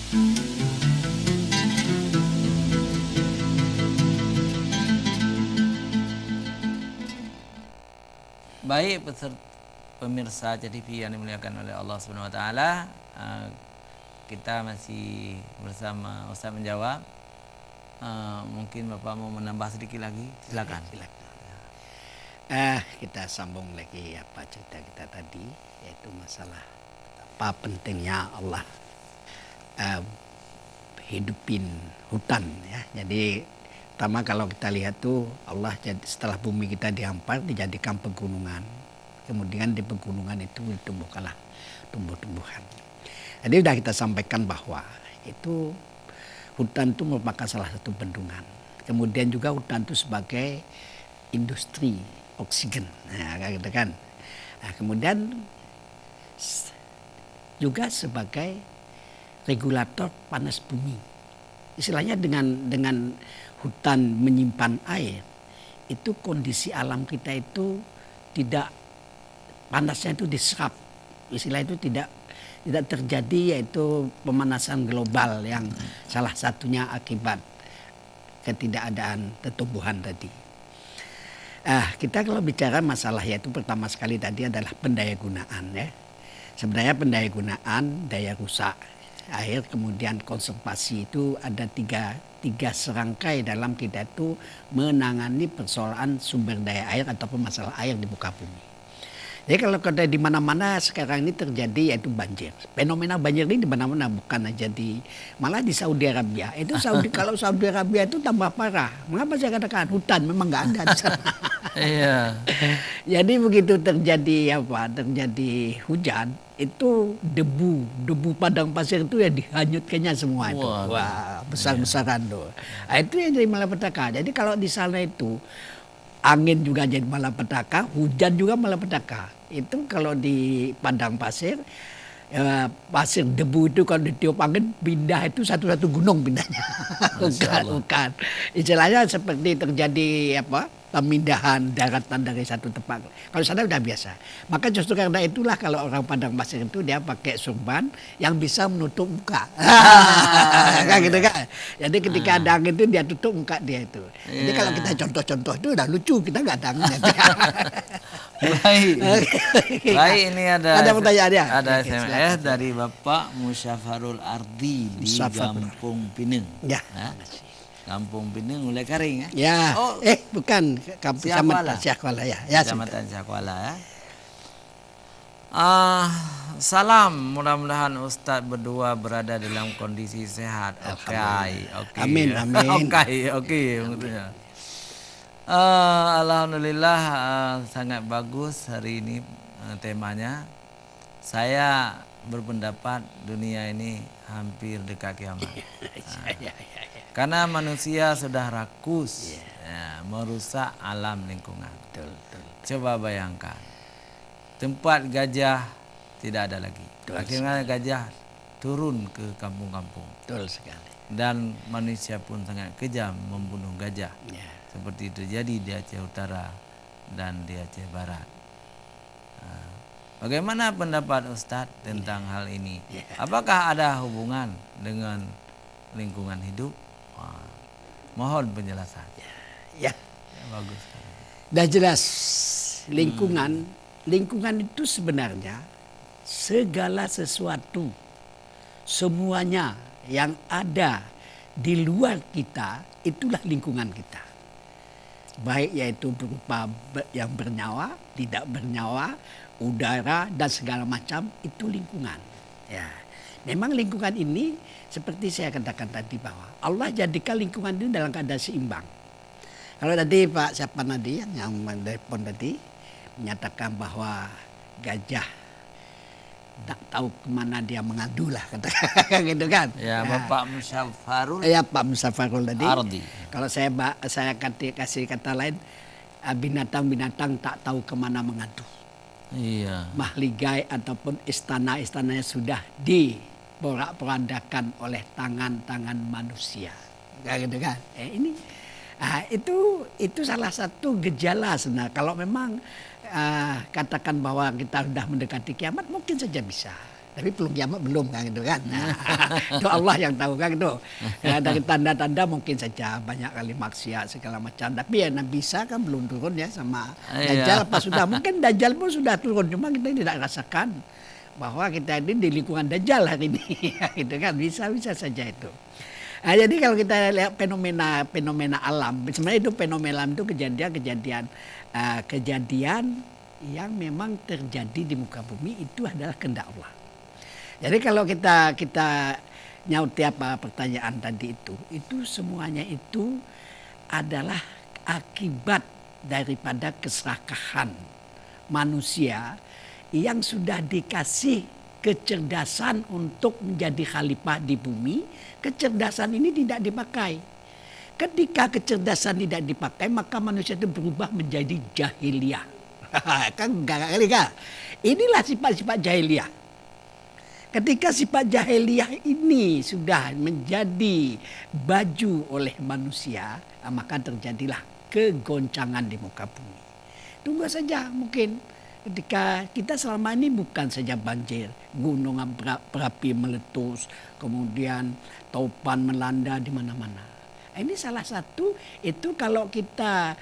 Baik pemirsa CTV yang dimuliakan oleh Allah Subhanahu wa taala, kita masih bersama Ustaz menjawab. Mungkin Bapak mau menambah sedikit lagi, silakan. Kita sambung lagi apa cerita kita tadi, yaitu masalah apa pentingnya Allah hidupin hutan ya. Jadi pertama kalau kita lihat tuh Allah setelah bumi kita dihampar dijadikan pegunungan. Kemudian di pegunungan itu ditumbuhkanlah tumbuh-tumbuhan. Jadi sudah kita sampaikan bahwa itu hutan itu merupakan salah satu bendungan. Kemudian juga hutan itu sebagai industri oksigen. Nah, gitu kan. Nah, kemudian juga sebagai regulator panas bumi. Istilahnya dengan hutan menyimpan air, itu kondisi alam kita itu tidak panasnya itu diserap. Istilah itu tidak terjadi, yaitu pemanasan global yang salah satunya akibat ketidakadaan tumbuhan tadi. Kita kalau bicara masalah yaitu pertama sekali tadi adalah pendayagunaan ya. Sebenarnya pendayagunaan, daya rusak air, kemudian konservasi itu ada tiga serangkai dalam kita itu menangani persoalan sumber daya air ataupun masalah air di muka bumi. Jadi kalau di mana-mana sekarang ini terjadi yaitu banjir. Fenomena banjir ini di mana-mana, bukan aja malah di Saudi Arabia. Itu kalau Saudi Arabia itu tambah parah. Mengapa saya katakan hutan memang nggak ada di sana. Iya. Jadi begitu terjadi hujan, itu debu padang pasir itu ya dihanyutkannya semua itu. Wah, besar-besaran tuh. Nah, itu yang jadi malapetaka. Jadi kalau di sana itu angin juga jadi malapetaka, hujan juga malapetaka. Itu kalau di padang pasir, pasir debu itu kalau ditiup angin pindah itu satu-satu gunung pindahnya. bukan. Istilahnya seperti terjadi pemindahan daratan dari satu tempat. Kalau sana udah biasa. Maka justru karena itulah kalau orang padang pasir itu dia pakai surban yang bisa menutup muka. Kan gitu kan. Jadi ketika ada angin itu dia tutup muka dia itu. Jadi kalau kita contoh-contoh itu udah lucu, kita nggak ada angin. Baik, ini ada pertanyaan ya. Ada SMS dari Bapak Musyafarul Ardi di Kampung Pineng. Ya. Kampung Pineng mulai kering ya? Ya. Bukan Kampung Syakwala ya. Kecamatan Syakwala ya. Salam, mudah-mudahan Ustadz berdua berada dalam kondisi sehat. Oke. Amin. Oke. Alhamdulillah, sangat bagus hari ini temanya. Saya berpendapat dunia ini hampir dekat kiamat. Karena manusia sudah rakus merusak alam lingkungan. Coba bayangkan, tempat gajah tidak ada lagi. Akhirnya gajah turun ke kampung-kampung. Betul sekali. Dan manusia pun sangat kejam membunuh gajah. Seperti terjadi di Aceh Utara dan di Aceh Barat. Bagaimana pendapat Ustadz tentang hal ini? Apakah ada hubungan dengan lingkungan hidup? Mohon penjelasan. Ya, bagus. Dah jelas lingkungan itu sebenarnya segala sesuatu, semuanya yang ada di luar kita itulah lingkungan kita. Baik yaitu berupa yang bernyawa, tidak bernyawa, udara dan segala macam itu lingkungan. Ya. Memang lingkungan ini seperti saya katakan tadi bahwa Allah jadikan lingkungan ini dalam keadaan seimbang. Kalau tadi Pak siapa tadi yang menelpon tadi menyatakan bahwa gajah tak tahu kemana dia mengadu lah katakan gitu kan. Ya, Bapak Musyafarul. Ya, Pak Musyafarul tadi. Ardi. Kalau saya kasih kata lain, binatang-binatang tak tahu kemana mengadu. Iya. Mahligai ataupun istana-istananya sudah diporak-porandakan oleh tangan-tangan manusia. Kayak gitu kan. Itu salah satu gejala sebenarnya. Kalau memang katakan bahwa kita sudah mendekati kiamat, mungkin saja bisa. Tapi belum kiamat belum kan gitu kan. Nah, itu Allah yang tahu kan itu. Ya, dari tanda-tanda mungkin saja banyak kali maksiat segala macam. Tapi ya Nabi Isa kan belum turun ya sama Dajjal apa sudah. Mungkin Dajjal pun sudah turun, cuma kita tidak rasakan bahwa kita ini di lingkungan Dajjal hari ini. Gitu kan, bisa saja itu. Nah, jadi kalau kita lihat fenomena alam, sebenarnya itu fenomena alam itu kejadian yang memang terjadi di muka bumi, itu adalah kehendak Allah. Jadi kalau kita nyauti apa pertanyaan tadi itu semuanya itu adalah akibat daripada keserakahan manusia yang sudah dikasih kecerdasan untuk menjadi khalifah di bumi. Kecerdasan ini tidak dipakai. Ketika kecerdasan tidak dipakai, maka manusia itu berubah menjadi jahiliyah. Kan enggak kali kan? Inilah sifat-sifat jahiliyah. Ketika sifat jahiliyah ini sudah menjadi baju oleh manusia, maka terjadilah kegoncangan di muka bumi. Tunggu saja mungkin ketika kita selama ini bukan saja banjir, gunung berapi meletus, kemudian topan melanda di mana-mana. Ini salah satu itu kalau kita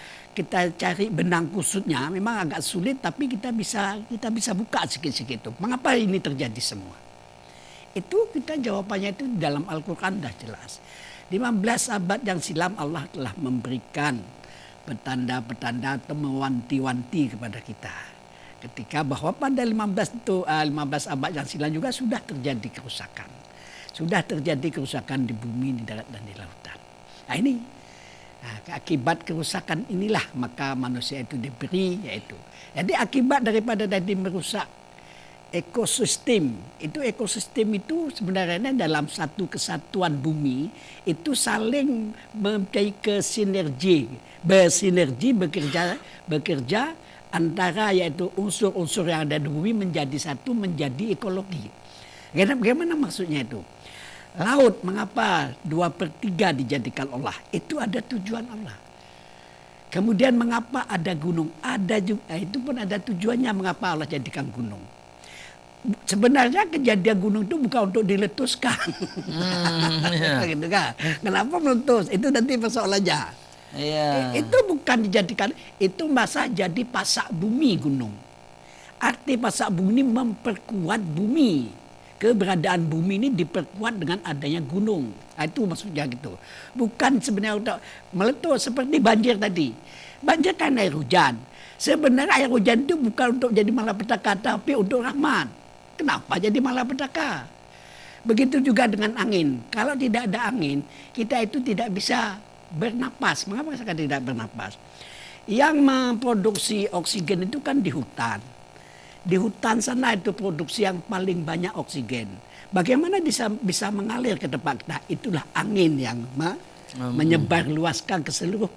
cari benang kusutnya memang agak sulit, tapi kita bisa buka sedikit-sedikit itu. Mengapa ini terjadi semua? Itu kita jawabannya itu dalam Al-Quran dah jelas. 15 abad yang silam Allah telah memberikan petanda-petanda atau mewanti-wanti kepada kita. Ketika bahwa pada 15 abad yang silam juga sudah terjadi kerusakan. Sudah terjadi kerusakan di bumi, di darat dan di lautan. Nah ini akibat kerusakan inilah maka manusia itu diberi yaitu. Jadi akibat daripada tadi merusak ekosistem itu sebenarnya dalam satu kesatuan bumi itu saling mempunyai bersinergi bekerja antara yaitu unsur-unsur yang ada di bumi menjadi satu, menjadi ekologi. Bagaimana maksudnya itu? Laut mengapa 2/3 dijadikan Allah? Itu ada tujuan Allah. Kemudian mengapa ada gunung? Ada juga, itu pun ada tujuannya mengapa Allah jadikan gunung. Sebenarnya kejadian gunung itu bukan untuk diletuskan. Gitu kan? Kenapa meletus? Itu nanti persoalannya. Itu bukan dijadikan, itu masa jadi pasak bumi gunung. Arti pasak bumi ini memperkuat bumi. Keberadaan bumi ini diperkuat dengan adanya gunung. Itu maksudnya gitu. Bukan sebenarnya untuk meletus seperti banjir tadi. Banjir kan air hujan. Sebenarnya air hujan itu bukan untuk jadi malapetaka, tapi untuk rahmat. Kenapa jadi malapetaka? Begitu juga dengan angin. Kalau tidak ada angin, kita itu tidak bisa bernapas. Mengapa kita tidak bernapas? Yang memproduksi oksigen itu kan di hutan. Di hutan sana itu produksi yang paling banyak oksigen. Bagaimana bisa mengalir ke tempat kita? Itulah angin yang menyebar luaskan ke seluruh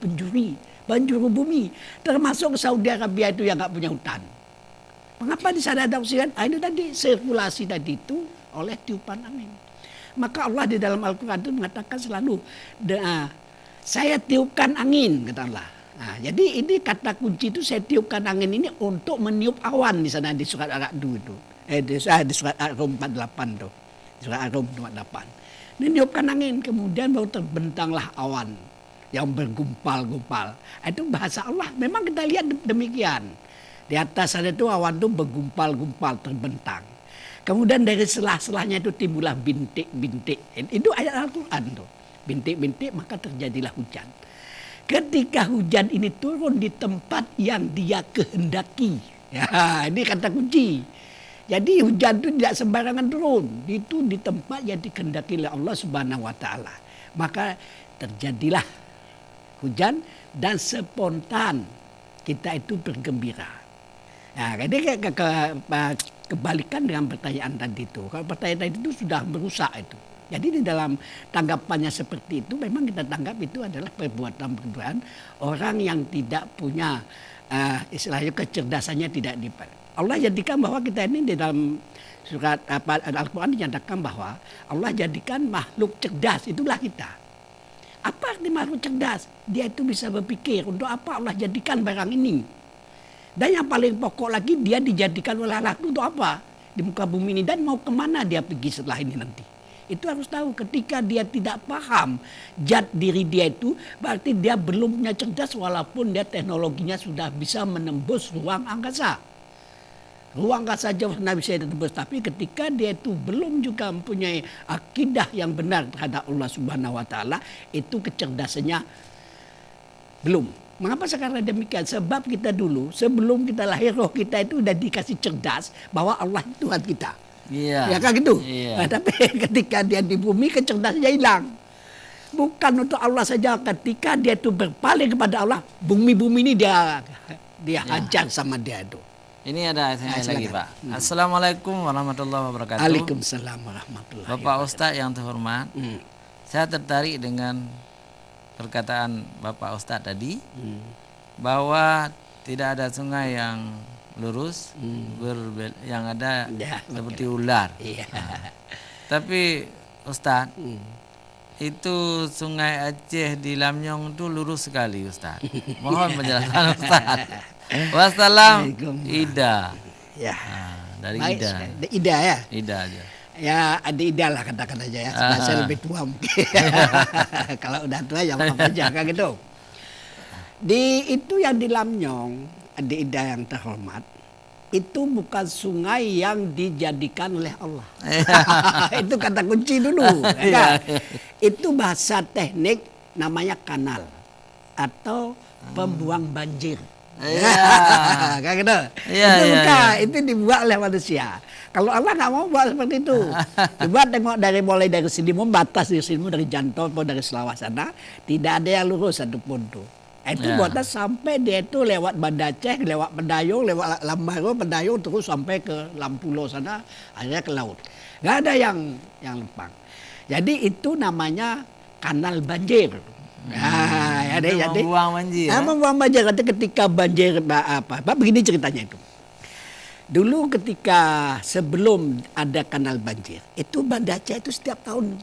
penjuru bumi. Termasuk Saudi Arabia itu yang nggak punya hutan. Mengapa di sana ada oksigen? Itu tadi sirkulasi tadi itu oleh tiupan angin. Maka Allah di dalam Al-Quran itu mengatakan selalu, saya tiupkan angin, kata Allah. Nah, jadi ini kata kunci itu saya tiupkan angin ini untuk meniup awan di sana di surat Ar-Ra'd itu. Di surat Ar-Rum 48 tuh. Surat Ar-Rum 48. Ini niupkan angin, kemudian baru terbentanglah awan yang bergumpal-gumpal. Itu bahasa Allah. Memang kita lihat demikian. Di atas ada itu awan itu bergumpal-gumpal terbentang. Kemudian dari selah-selahnya itu timbullah bintik-bintik. Itu ayat Al-Quran tuh. Bintik-bintik maka terjadilah hujan. Ketika hujan ini turun di tempat yang dia kehendaki. Ya, ini kata kunci. Jadi hujan itu tidak sembarangan turun. Itu di tempat yang dikehendaki oleh Allah Subhanahu wa taala. Maka terjadilah hujan dan spontan kita itu bergembira. Nah, jadi kebalikan dengan pertanyaan tadi itu. Kalau pertanyaan tadi itu sudah merusak itu. Jadi di dalam tanggapannya seperti itu memang kita tanggap itu adalah perbuatan orang yang tidak punya istilahnya kecerdasannya tidak dipakai. Allah jadikan bahwa kita ini di dalam surat Al-Quran dinyatakan bahwa Allah jadikan makhluk cerdas, itulah kita. Apa arti makhluk cerdas? Dia itu bisa berpikir untuk apa Allah jadikan barang ini. Dan yang paling pokok lagi dia dijadikan oleh Allah untuk apa? di muka bumi ini dan mau kemana dia pergi setelah ini nanti. Itu harus tahu. Ketika dia tidak paham zat diri dia itu, berarti dia belum punya cerdas walaupun dia teknologinya sudah bisa menembus ruang angkasa. Ruang angkasa jauh sana bisa ditembus, tapi ketika dia itu belum juga mempunyai akidah yang benar terhadap Allah Subhanahu wa taala, itu kecerdasannya belum. Mengapa sekarang demikian? Sebab kita dulu sebelum kita lahir roh kita itu udah dikasih cerdas bahwa Allah itu Tuhan kita. Iya. Ya kan gitu. Iya. Nah, tapi ketika dia di bumi kecerdasannya hilang. Bukan untuk Allah saja, ketika dia itu berpaling kepada Allah, bumi-bumi ini dia hajar sama dia itu. Ini ada SMS lagi, silakan. Pak. Assalamualaikum warahmatullahi wabarakatuh. Waalaikumsalam warahmatullahi Bapak Ustadz yang terhormat, saya tertarik dengan perkataan Bapak Ustadz tadi bahwa tidak ada sungai yang lurus, yang ada Ya, seperti ular. Iya. Tapi Ustadz, itu sungai Aceh di Lamnyong itu lurus sekali Ustadz. Mohon penjelasan Ustadz. Wassalam. Ida. Ya. Dari Baik, Ida. Ida ya. Ida aja. Ya, ada Ida lah katakan aja ya. Sebab saya lebih tua mungkin. Kalau udah tua ya maaf aja kan gitu. Itu yang di Lamnyong, ada Ida yang terhormat. Itu bukan sungai yang dijadikan oleh Allah. Itu kata kunci dulu. Ya. Itu bahasa teknik namanya kanal atau pembuang banjir. Kayak gitu. Itu bukan, itu dibuat oleh manusia. Kalau Allah nggak mau buat seperti itu. Coba tengok mulai dari sini batas dari sini dari Janto atau dari Selawah sana, tidak ada yang lurus satupun tuh. Itu buatnya sampai dia itu lewat Banda Aceh, lewat Pendayung, lewat Lambaro, Pendayung terus sampai ke Lampulo sana, akhirnya ke laut. Nggak ada yang lempang. Jadi itu namanya kanal banjir. Jadi membuang banjir. Membuang banjir. Ketika banjir begini ceritanya itu. Dulu ketika sebelum ada kanal banjir, itu Banda Aceh itu setiap tahun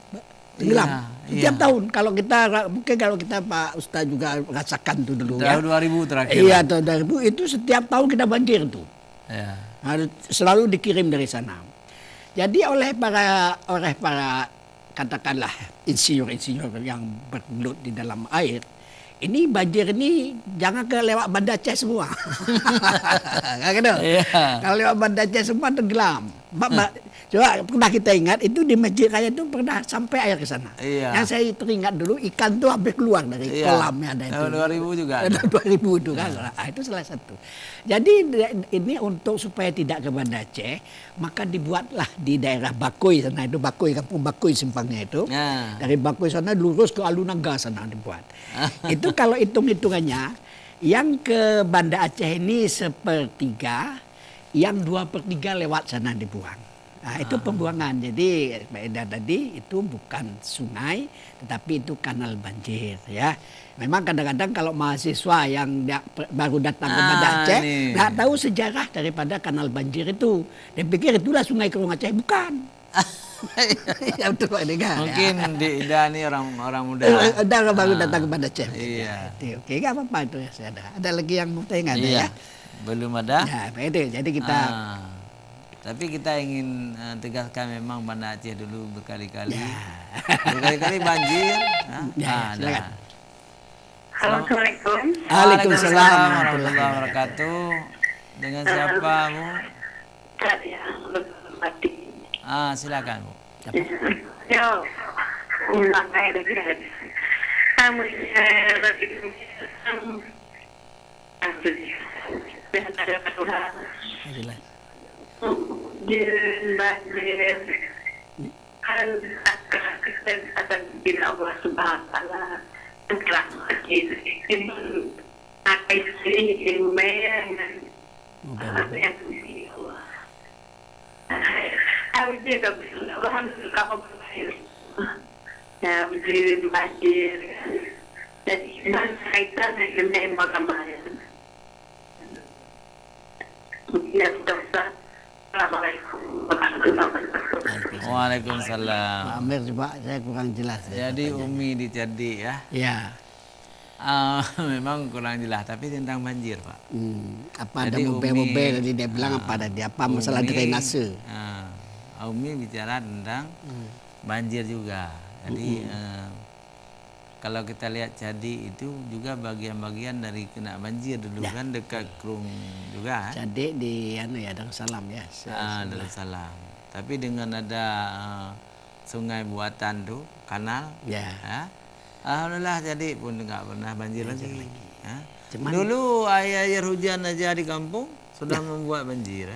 tenggelam. Setiap tahun. Kalau kita Pak Ustaz juga rasakan tuh dulu tahun 2000 terakhir. Iya, tahun 2000 itu setiap tahun kita banjir tuh. Ya. Selalu dikirim dari sana. Jadi oleh para katakanlah insinyur-insinyur yang bergelut di dalam air, ini banjir ini jangan lewat Banda Aceh semua. Gitu. Kalau lewat Banda Aceh semua tenggelam. Coba pernah kita ingat itu di Masjid Raya itu pernah sampai air ke sana. Yang saya teringat dulu ikan tuh hampir keluar dari kolamnya ada itu. 2000 juga. 2000 itu kan. Itu salah satu. Jadi ini untuk supaya tidak ke Banda Aceh, maka dibuatlah di daerah Bakoy sana itu kampung Bakoy simpangnya itu. Dari Bakoy sana lurus ke Alunaga sana dibuat. Itu kalau hitung-hitungannya yang ke Banda Aceh ini 1/3, yang 2/3 lewat sana dibuang. Nah, itu pembuangan. Jadi Mbak tadi itu bukan sungai, tetapi itu kanal banjir ya. Memang kadang-kadang kalau mahasiswa yang baru datang ke Banda Aceh nggak tahu sejarah daripada kanal banjir itu. Dia pikir itulah sungai Kerung Aceh, bukan. Ya, betul, mungkin di Ida ini orang muda. Baru datang ke Banda Aceh. Iya. Oke, nggak apa-apa itu ya. Ada lagi yang mau tanya ya? Belum ada. Nah, itu. Jadi kita. Tapi kita ingin tegaskan memang Banda Aceh dulu berkali-kali banjir. Silakan. Assalamualaikum. Waalaikumsalam warahmatullahi wabarakatuh. Dengan siapa, Bu? Saya mati. Silakan, Bu. Yo, ulang aja lagi. Kamu akan bila Allah Subhanahu wa taala telah ini akai ini lumayan aku juga alhamdulillah ya jadi banjir jadi kaitan dengan makamayan ya dokter. Assalamualaikum warahmatullahi wabarakatuh. Waalaikumsalam. Pak Amir coba saya kurang jelas. Jadi Umi di Cerdik ya. Ya. Memang kurang jelas, tapi tentang banjir, Pak. Apa ada mobil-mobil tadi dia bilang apa ada dia apa masalah drainase. Umi bicara tentang banjir juga. Jadi kalau kita lihat Cadi itu juga bagian-bagian dari kena banjir dulu kan dekat Krung juga. Jadi di Darussalam ya. Darussalam. Tapi dengan ada sungai buatan tuh, kanal. Ya. Alhamdulillah jadi pun nggak pernah banjir lagi. Ya. Cuman, Dulu air hujan aja di kampung sudah membuat banjir.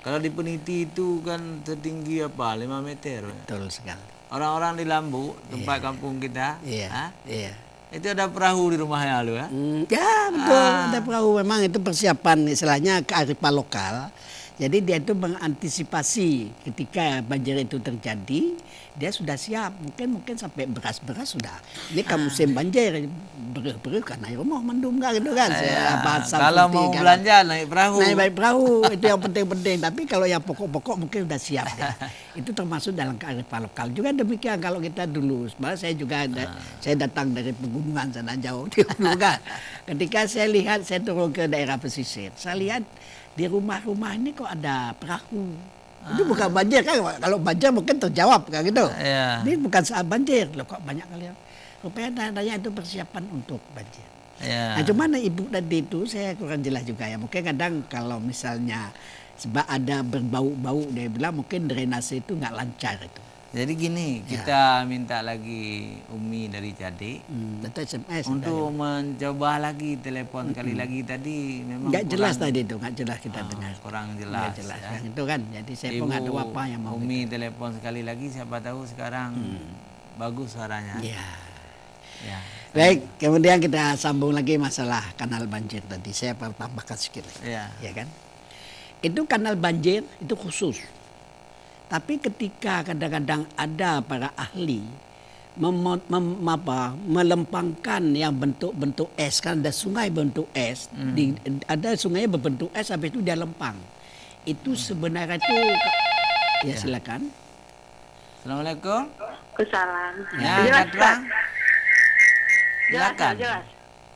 Kalau di Peniti itu kan setinggi 5 meter. betul sekali. Orang-orang di Lambu, tempat kampung kita, Iya. itu ada perahu di rumahnya lu ya? Ya betul, ada perahu. Memang itu persiapan istilahnya kearifan lokal. Jadi dia itu mengantisipasi ketika banjir itu terjadi, dia sudah siap. Mungkin sampai beras-beras sudah. Ini kan musim banjir, beras kan air rumah mendung gitu kan. Kalau mau belanja naik perahu. Naik perahu itu yang penting-penting. Tapi kalau yang pokok-pokok mungkin sudah siap. Ya. Itu termasuk dalam kearifan lokal. Juga demikian kalau kita dulu. Sebenarnya saya juga saya datang dari pegunungan sana jauh dulu kan. Ketika saya lihat saya turun ke daerah pesisir, saya lihat di rumah-rumah ini kok ada perahu. Itu bukan banjir kan? Kalau banjir mungkin terjawab kan gitu. Ini bukan saat banjir. Loh kok banyak kali. Rupanya tandanya itu persiapan untuk banjir. Nah cuman ibu tadi itu saya kurang jelas juga ya. Mungkin kadang kalau misalnya sebab ada berbau-bau dia bilang mungkin drainase itu nggak lancar itu. Jadi gini, kita minta lagi Umi dari Cadi SMS untuk mencoba lagi telepon kali lagi tadi memang nggak jelas tadi itu, nggak jelas kita dengar. Kurang jelas. Ya. Itu kan, jadi saya pun nggak tahu apa yang mau. Umi telepon sekali lagi, siapa tahu sekarang bagus suaranya. Ya. Baik, kemudian kita sambung lagi masalah kanal banjir tadi. Saya tambahkan sedikit, ya kan? Itu kanal banjir itu khusus. Tapi ketika kadang-kadang ada para ahli melempangkan yang bentuk-bentuk es, kan ada sungai bentuk es, ada sungainya berbentuk es, habis itu dia lempang. Itu sebenarnya itu, ya silakan. Assalamualaikum. Waalaikumsalam. Ya, Jelas, Ustaz. Silakan. Jelas.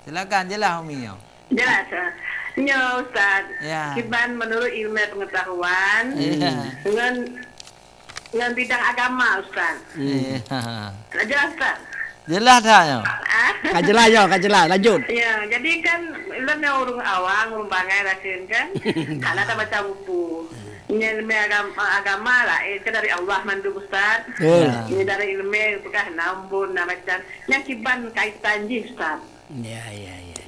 Silakan jelas Umi. Jelas. Ya Ustaz. Ya. Kiban menurut ilmu pengetahuan dengan bidang agama Ustaz. Jelas Ustaz. Jelas tak ya? Kajelah, lanjut. Ya, jadi kan ilmu orang awam, orang bangai rasin kan. Karena tak baca buku. Ini ilmu agama lah, itu dari Allah mandu Ustaz. Ini dari ilmu bukan nambun, macam. Yang kiban kaitan ji Ustaz. Ya.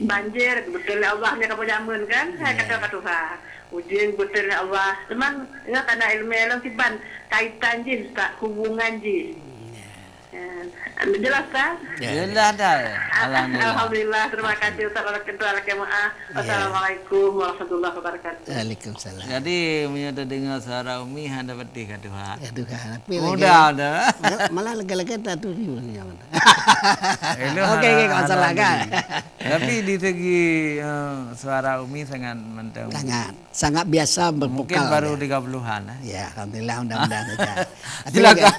Banjir betul Allahnya kamu jamun kan? Saya kata Tuhan. Ujian betul Allah. Cuman ingat ada ilmu yang kiban kaitan ji Ustaz, hubungan ji. Jelas kan? Jelas dah. Alhamdulillah. Terima kasih Ustaz Assalamualaikum warahmatullahi wabarakatuh. Waalaikumsalam. Jadi menyata dengar suara Umi handa pedih kata Tuhan. Ya Tuhan. Udah. Malah lega-lega tak tuju ni. Oke, kalau salah kan. Tapi di segi suara Umi sangat mantap. Sangat biasa bervokal. Mungkin baru 30-an. Ya, alhamdulillah mudah-mudahan saja. Silakan.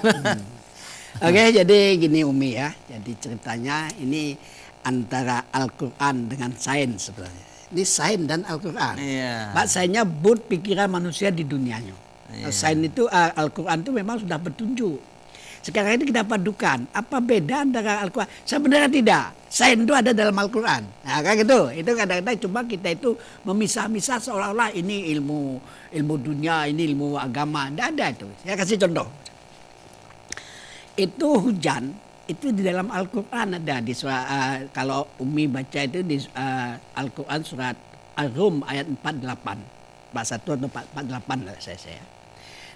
Oke, jadi gini Umi ya. Jadi ceritanya ini antara Al-Quran dengan sains sebenarnya. Ini sains dan Al-Quran. Sainnya but pikiran manusia di dunianya. Sains itu Al-Quran itu memang sudah petunjuk. Sekarang ini kita padukan. Apa beda antara Al-Quran? Sebenarnya tidak. Sains itu ada dalam Al-Quran. Nah, kan gitu. Itu kadang-kadang cuma kita itu memisah-misah seolah-olah ini ilmu dunia, ini ilmu agama. Tidak ada itu. Saya kasih contoh. Itu hujan itu di dalam Al-Quran ada di surah, kalau Umi baca itu di Al-Quran surat Ar-Rum ayat 48 bahasa 1 atau 48 lah saya.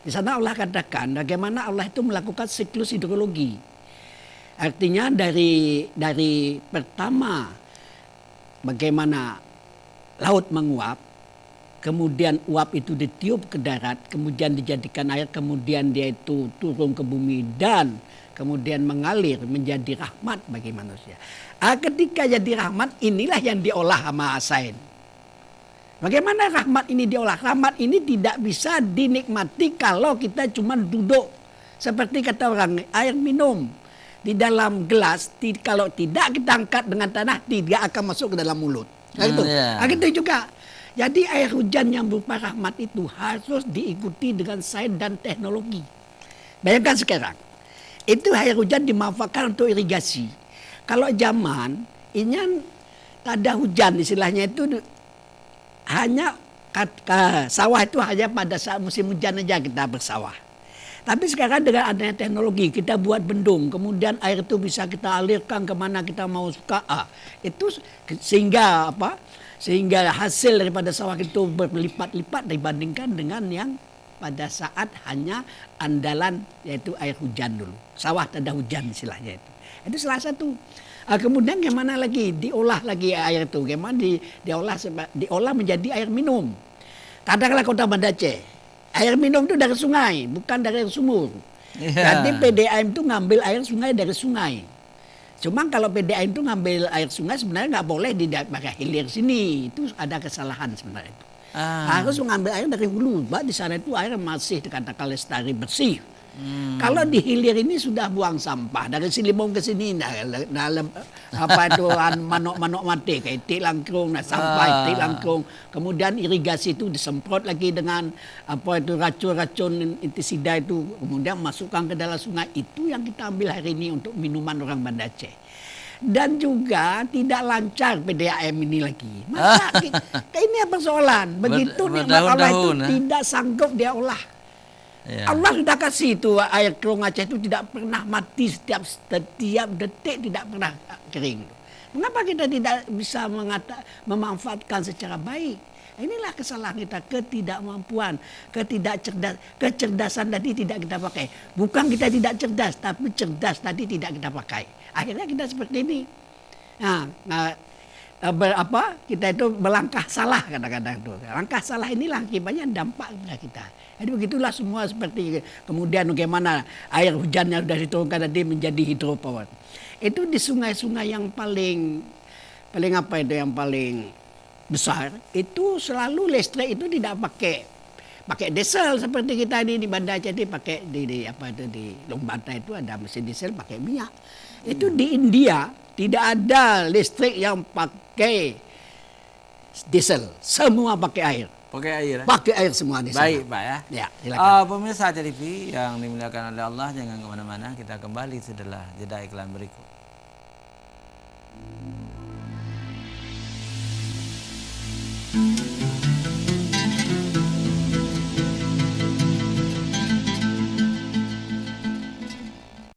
Di sana Allah katakan bagaimana Allah itu melakukan siklus hidrologi. Artinya dari pertama bagaimana laut menguap, kemudian uap itu ditiup ke darat, kemudian dijadikan air, kemudian dia itu turun ke bumi dan kemudian mengalir menjadi rahmat bagi manusia. Ketika jadi rahmat, inilah yang diolah sama sains. Bagaimana rahmat ini diolah? Rahmat ini tidak bisa dinikmati kalau kita cuma duduk. Seperti kata orang, air minum di dalam gelas, kalau tidak kita angkat dengan tanah, tidak akan masuk ke dalam mulut. Gitu juga. Jadi air hujan yang berupa rahmat itu harus diikuti dengan sains dan teknologi. Bayangkan sekarang, itu air hujan dimanfaatkan untuk irigasi. Kalau zaman ini tak ada hujan, istilahnya itu hanya sawah itu hanya pada saat musim hujan aja kita bersawah. Tapi sekarang dengan adanya teknologi kita buat bendung, kemudian air itu bisa kita alirkan kemana kita mau suka. Itu sehingga apa? Sehingga hasil daripada sawah itu berlipat-lipat dibandingkan dengan yang pada saat hanya andalan yaitu air hujan dulu. Sawah tak ada hujan istilahnya itu. Itu salah satu. Kemudian gimana lagi? Diolah lagi air itu. Gimana diolah menjadi air minum. Katakanlah Kota Banda Aceh. Air minum itu dari sungai, bukan dari sumur. Yeah. Jadi PDAM itu ngambil air sungai dari sungai. Cuma kalau PDAM itu ngambil air sungai sebenarnya nggak boleh pakai hilir sini. Itu ada kesalahan sebenarnya itu. Harus mengambil air dari hulu. Sebab di sana itu air masih dikatakan lestari bersih. Kalau di hilir ini sudah buang sampah dari Silimbong ke sini dalam apa itu manok-manok mati kayak itik langkrung, sampah itik langkrung. Kemudian irigasi itu disemprot lagi dengan apa itu racun-racun intisida itu, kemudian masukkan ke dalam sungai. Itu yang kita ambil hari ini untuk minuman orang Banda Aceh. Dan juga tidak lancar PDAM ini lagi. Maka ini persoalan. Begitu nikmat Allah itu tidak sanggup dia olah. Ya. Allah sudah kasih itu air Kerong Aceh itu tidak pernah mati, setiap detik tidak pernah kering. Mengapa kita tidak bisa memanfaatkan secara baik? Inilah kesalahan kita, ketidakmampuan, kecerdasan tadi tidak kita pakai. Bukan kita tidak cerdas, tapi cerdas tadi tidak kita pakai. Akhirnya kita seperti ini. Kita itu melangkah salah kadang-kadang itu. Langkah salah inilah akibatnya dampak kepada kita. Jadi begitulah semua seperti kemudian bagaimana air hujan yang sudah diturunkan tadi menjadi hidropower. Itu di sungai-sungai yang paling yang paling besar itu selalu listrik itu tidak pakai diesel seperti kita di Banda Aceh ini pakai di Lombata itu ada mesin diesel pakai minyak. Itu di India tidak ada listrik yang pakai diesel, semua pakai air. Pakai air. Pakai air semua di sana. Baik, Pak ya. Ya, silakan. Pemirsa TV yang dimuliakan oleh Allah, jangan kemana-mana. Kita kembali setelah jeda iklan berikut.